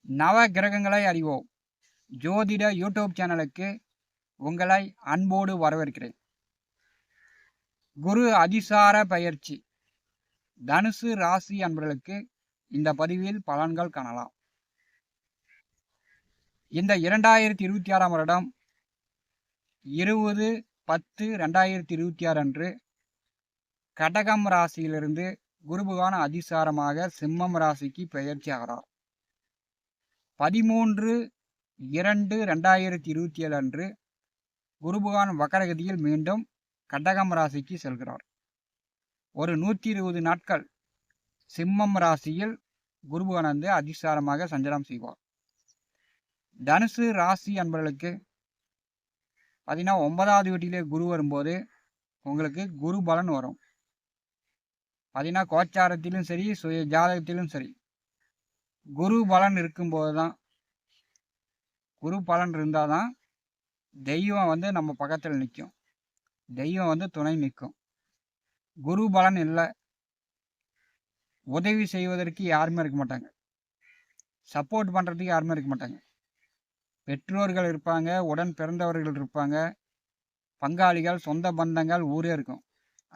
நவ கிரகங்களை அறிவோம் ஜோதிட யூடியூப் சேனலுக்கு உங்களை அன்போடு வரவேற்கிறேன். குரு அதிசார பயிற்சி தனுசு ராசி அன்பர்களுக்கு இந்த பதிவில் பலன்கள் காணலாம். இந்த 2026 வருடம் 20/10/2026 அன்று கடகம் ராசியிலிருந்து குரு பகவான் அதிசாரமாக சிம்மம் ராசிக்கு பெயர்ச்சி ஆகிறார். 13/2/2027 அன்று குரு பகவான் வக்கரகதியில் மீண்டும் கடகம் ராசிக்கு செல்கிறார். ஒரு 120 நாட்கள் சிம்மம் ராசியில் குரு பகவான் வந்து அதிசாரமாக சஞ்சாரம் செய்வார். தனுசு ராசி அன்பர்களுக்கு பார்த்தீங்கன்னா 9வது வீட்டிலே குரு வரும்போது உங்களுக்கு குரு பலன் வரும். பார்த்தீங்கன்னா கோச்சாரத்திலும் சரி சுய ஜாதகத்திலும் சரி குரு பலன் இருக்கும்போது தான், குரு பலன் இருந்தால் தான் தெய்வம் வந்து நம்ம பக்கத்தில் நிற்கும், தெய்வம் வந்து துணை நிற்கும். குரு பலன் இல்லை, உதவி செய்வதற்கு யாருமே இருக்க மாட்டாங்க, சப்போர்ட் பண்ணுறதுக்கு யாருமே இருக்க மாட்டாங்க. பெற்றோர்கள் இருப்பாங்க, உடன் பிறந்தவர்கள் இருப்பாங்க, பங்காளிகள், சொந்த பந்தங்கள், ஊரே இருக்கும்.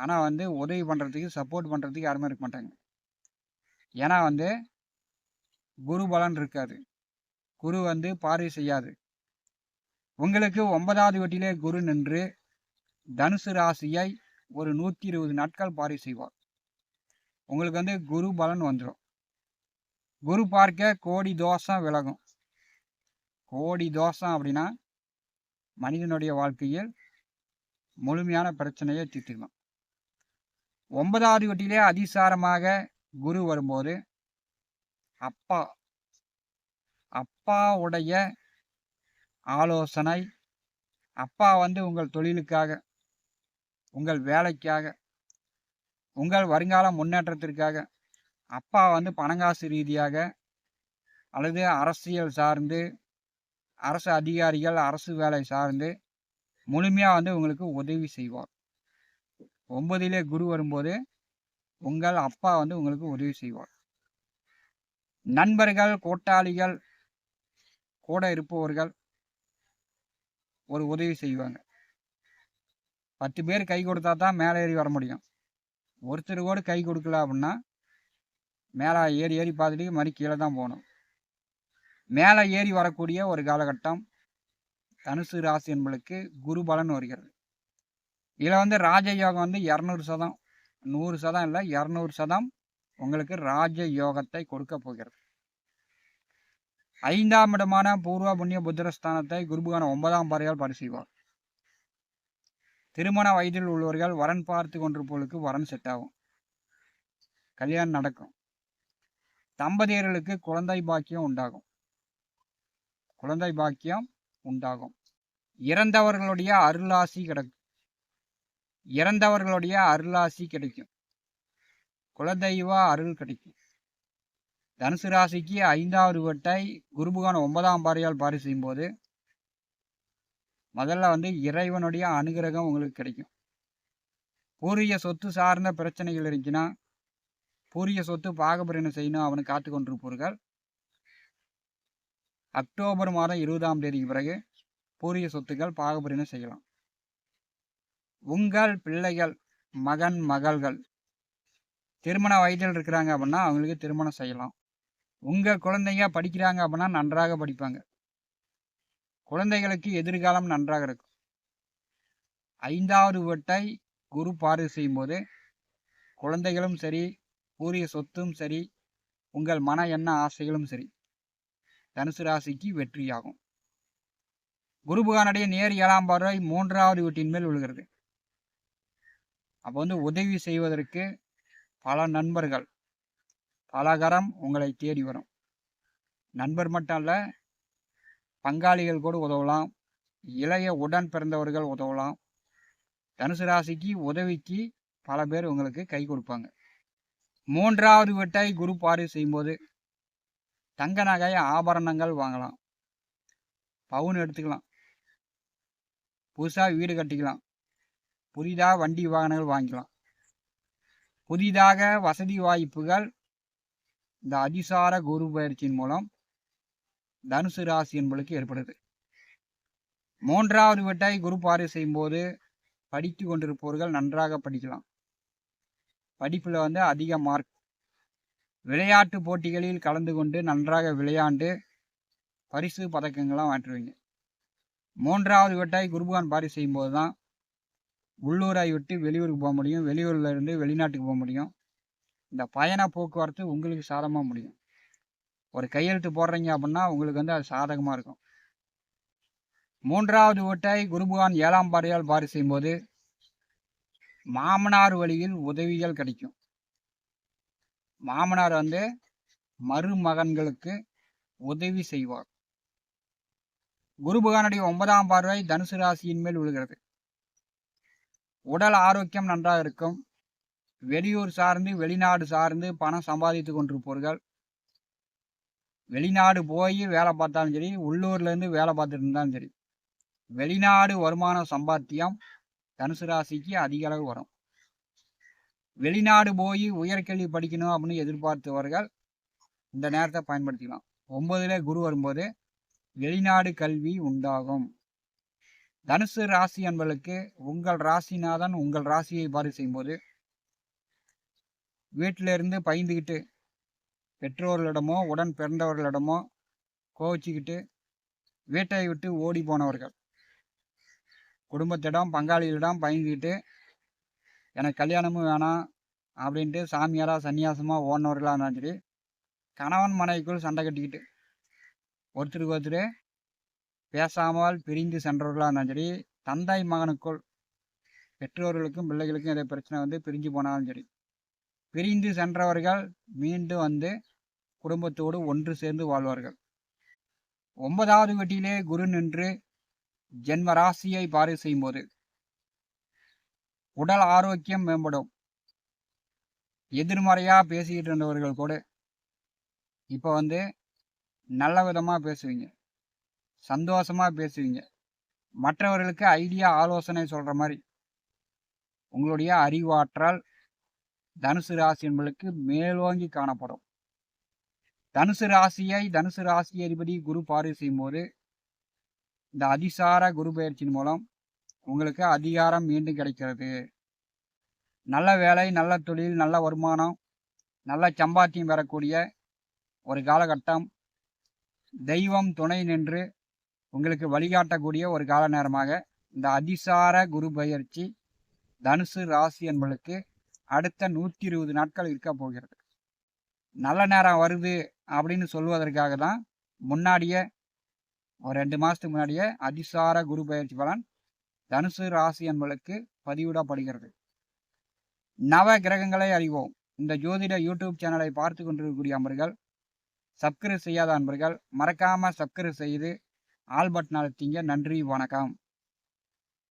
ஆனால் வந்து உதவி பண்ணுறதுக்கு சப்போர்ட் பண்ணுறதுக்கு யாருமே இருக்க மாட்டாங்க. ஏன்னா வந்து குரு பலன் இருக்காது, குரு வந்து பார்வை செய்யாது. உங்களுக்கு 9வது வீட்டிலே குரு நின்று தனுசு ராசியை ஒரு 120 நாட்கள் பார்வை செய்வார். உங்களுக்கு வந்து குரு பலன் வந்துடும். குரு பார்க்க கோடி தோஷம் விலகும். கோடி தோஷம் அப்படின்னா மனிதனுடைய வாழ்க்கையில் முழுமையான பிரச்சனையை தீர்த்துக்கலாம். 9வது வீட்டிலே அதிசாரமாக குரு வரும்போது அப்பாவுடைய ஆலோசனை, அப்பா வந்து உங்கள் தொழிலுக்காக, உங்கள் வேலைக்காக, உங்கள் வருங்கால முன்னேற்றத்திற்காக, அப்பா வந்து பணங்காசு ரீதியாக அல்லது அரசியல் சார்ந்து, அரசு அதிகாரிகள், அரசு வேலை சார்ந்து முழுமையாக வந்து உங்களுக்கு உதவி செய்வார். 9லே குரு வரும்போது உங்கள் அப்பா வந்து உங்களுக்கு உதவி செய்வார். நண்பர்கள், கூட்டாளிகள், கூட இருப்பவர்கள் ஒரு உதவி செய்வாங்க. 10 பேர் கை கொடுத்தா தான் மேலே ஏறி வர முடியும். ஒருத்தர் கூட கை கொடுக்கல அப்படின்னா மேலே ஏறி ஏறி பார்த்துட்டு மறுபடி கீழே தான் போகணும். மேலே ஏறி வரக்கூடிய ஒரு காலகட்டம் தனுசு ராசி என்பதற்கு குரு பலன் வருகிறது. இதில் வந்து ராஜயோகம் வந்து 200%, 100% இல்லை 200% உங்களுக்கு ராஜ யோகத்தை கொடுக்க போகிறது. 5ஆம் இடமான பூர்வ புண்ணிய புத்திரஸ்தானத்தை குரு பகவான் 9ஆம் பார்வையால் பரிசீலிவார். திருமண வயதில் உள்ளவர்கள் வரன் பார்த்து கொண்டிருப்பவர்களுக்கு வரன் செட் ஆகும், கல்யாணம் நடக்கும். தம்பதியர்களுக்கு குழந்தை பாக்கியம் உண்டாகும், குழந்தை பாக்கியம் உண்டாகும். இறந்தவர்களுடைய அருளாசி கிடைக்கும், இறந்தவர்களுடைய அருளாசி கிடைக்கும், குலதெய்வ அருள் கிடைக்கும். தனுசு ராசிக்கு 5வது வீட்டை குரு பகவான் 9ஆம் பார்வையால் பாரி செய்யும் போது முதல்ல வந்து இறைவனுடைய அனுகிரகம் உங்களுக்கு கிடைக்கும். பூர்வீக சொத்து சார்ந்த பிரச்சனைகள் இருந்துச்சுன்னா, பூர்வீக சொத்து பாகப்பிரிவினை செய்யணும் அவனுக்கு காத்து கொண்டிருப்பவர்கள் அக்டோபர் மாதம் 20ஆம் தேதிக்கு பிறகு பூர்வீக சொத்துக்கள் பாகப்பிரிவினை செய்யலாம். உங்கள் பிள்ளைகள், மகன் மகள்கள் திருமண வயதில் இருக்கிறாங்க அப்படின்னா அவங்களுக்கு திருமணம் செய்யலாம். உங்கள் குழந்தைங்க படிக்கிறாங்க அப்படின்னா நன்றாக படிப்பாங்க, குழந்தைகளுக்கு எதிர்காலம் நன்றாக இருக்கும். 5வது வீட்டை குரு பார்வை செய்யும் போது குழந்தைகளும் சரி, பூரிய சொத்தும் சரி, உங்கள் மன எண்ண ஆசைகளும் சரி தனுசு ராசிக்கு வெற்றியாகும். குரு பகவானுடைய நேர் 7ஆம் பார்வை 3வது வீட்டின் மேல் விழுகிறது. அப்போ வந்து உதவி செய்வதற்கு பல நண்பர்கள், பலகரம் உங்களை தேடி வரும். நண்பர் மட்டும் அல்ல, பங்காளிகள் கூட உதவலாம், இளைய உடன் பிறந்தவர்கள் உதவலாம். தனுசு ராசிக்கு உதவிக்கு பல பேர் உங்களுக்கு கை கொடுப்பாங்க. 3வது வீட்டை குரு பார்வை செய்யும்போது தங்க நகை ஆபரணங்கள் வாங்கலாம், பவுன் எடுத்துக்கலாம், புதுசாக வீடு கட்டிக்கலாம், புதிதாக வண்டி வாகனங்கள் வாங்கிக்கலாம். புதிதாக வசதி வாய்ப்புகள் இந்த அதிசார குரு பயிற்சியின் மூலம் தனுசு ராசி என்பளுக்கு ஏற்படுது. 3வது வீட்டை குரு பார்வை செய்யும்போது படித்து கொண்டிருப்பவர்கள் நன்றாக படிக்கலாம். படிப்பில் அதிக மார்க். விளையாட்டு போட்டிகளில் கலந்து கொண்டு நன்றாக விளையாண்டு பரிசு பதக்கங்கள்லாம் வாங்கிடுவீங்க. 3வது வீட்டை குருபகவான் பார்வை செய்யும்போது தான் உள்ளூரை விட்டு வெளியூருக்கு போக முடியும், வெளியூரில் இருந்து வெளிநாட்டுக்கு போக முடியும். இந்த பயண போக்குவரத்து உங்களுக்கு சாதகமாக முடியும். ஒரு கையெழுத்து போடுறீங்க அப்படின்னா உங்களுக்கு அது சாதகமாக இருக்கும். 3வது வீட்டை குருபகவான் 7ஆம் பார்வையால் பார்வை செய்யும்போது மாமனார் வழியில் உதவிகள் கிடைக்கும். மாமனார் மருமகன்களுக்கு உதவி செய்வார். குருபகவானுடைய 9ஆம் பார்வை தனுசு ராசியின் மேல் விழுகிறது. உடல் ஆரோக்கியம் நன்றாக இருக்கும். வெளியூர் சார்ந்து வெளிநாடு சார்ந்து பணம் சம்பாதித்து கொண்டிருப்பவர்கள், வெளிநாடு போய் வேலை பார்த்தாலும் சரி, உள்ளூர்லேருந்து வேலை பார்த்துட்டு இருந்தாலும் சரி, வெளிநாடு வருமான சம்பாத்தியம் தனுசு ராசிக்கு அதிக அளவு வரும். வெளிநாடு போய் உயர்கல்வி படிக்கணும் அப்படின்னு எதிர்பார்த்தவர்கள் இந்த நேரத்தை பயன்படுத்திக்கலாம். 9ல் குரு வரும்போது வெளிநாடு கல்வி உண்டாகும். தனுசு ராசி என்பதற்கு உங்கள் ராசிநாதன் உங்கள் ராசியை பார்வை செய்யும்போது வீட்டிலிருந்து பயந்துக்கிட்டு பெற்றோர்களிடமோ உடன் பிறந்தவர்களிடமோ கோவிச்சுக்கிட்டு வீட்டை விட்டு ஓடி போனவர்கள், குடும்பத்திடம் பங்காளிகளிடம் பயந்துக்கிட்டு எனக்கு கல்யாணமும் வேணாம் அப்படின்ட்டு சாமியாராக சன்னியாசமாக ஓடினவர்களாக இருந்தாலும் சரி, கணவன் மனைவிக்குள் சண்டை கட்டிக்கிட்டு ஒருத்தருக்கு ஒருத்தர் பேசாமல் பிரிந்து சென்றவர்களாக இருந்தாலும் சரி, தந்தை மகனுக்குள் பெற்றோர்களுக்கும் பிள்ளைகளுக்கும் இதை பிரச்சனை பிரிஞ்சு போனாலும் சரி, பிரிந்து சென்றவர்கள் மீண்டும் குடும்பத்தோடு ஒன்று சேர்ந்து வாழ்வார்கள். 9வது வீட்டிலே குரு நின்று ஜென்ம ராசியை பார்வை செய்யும்போது உடல் ஆரோக்கியம் மேம்படும். எதிர்மறையா பேசிக்கிட்டு இருந்தவர்கள் கூட இப்போ நல்ல விதமாக பேசுவீங்க, சந்தோஷமா பேசுவீங்க. மற்றவர்களுக்கு ஐடியா ஆலோசனை சொல்ற மாதிரி உங்களுடைய அறிவாற்றல் தனுசு ராசி என்பதற்கு மேலோங்கி காணப்படும். தனுசு ராசி அதிபதி குரு பார்வை செய்யும்போது இந்த அதிசார குரு பயிற்சியின் மூலம் உங்களுக்கு அதிகாரம் மீண்டும் கிடைக்கிறது. நல்ல வேலை, நல்ல தொழில், நல்ல வருமானம், நல்ல சம்பாத்தியம் பெறக்கூடிய ஒரு காலகட்டம், தெய்வம் துணை நின்று உங்களுக்கு வழிகாட்டக்கூடிய ஒரு கால நேரமாக இந்த அதிசார குரு பயிற்சி தனுசு ராசி என்பதற்கு அடுத்த 120 நாட்கள் இருக்க போகிறது. நல்ல நேரம் வருது அப்படின்னு சொல்வதற்காக தான் முன்னாடியே ஒரு 2 மாதத்துக்கு முன்னாடியே அதிசார குரு பயிற்சி பலன் தனுசு ராசி என்பதற்கு பதிவிடப்படுகிறது. நவ கிரகங்களை அறிவோம். இந்த ஜோதிட யூடியூப் சேனலை பார்த்து கொண்டிருக்கக்கூடிய அன்பர்கள், சப்ஸ்கிரைப் செய்யாத அன்பர்கள் மறக்காமல் சப்ஸ்கிரைப் செய்து ஆல் பட்டன் அழுத்திங்க. நன்றி, வணக்கம்.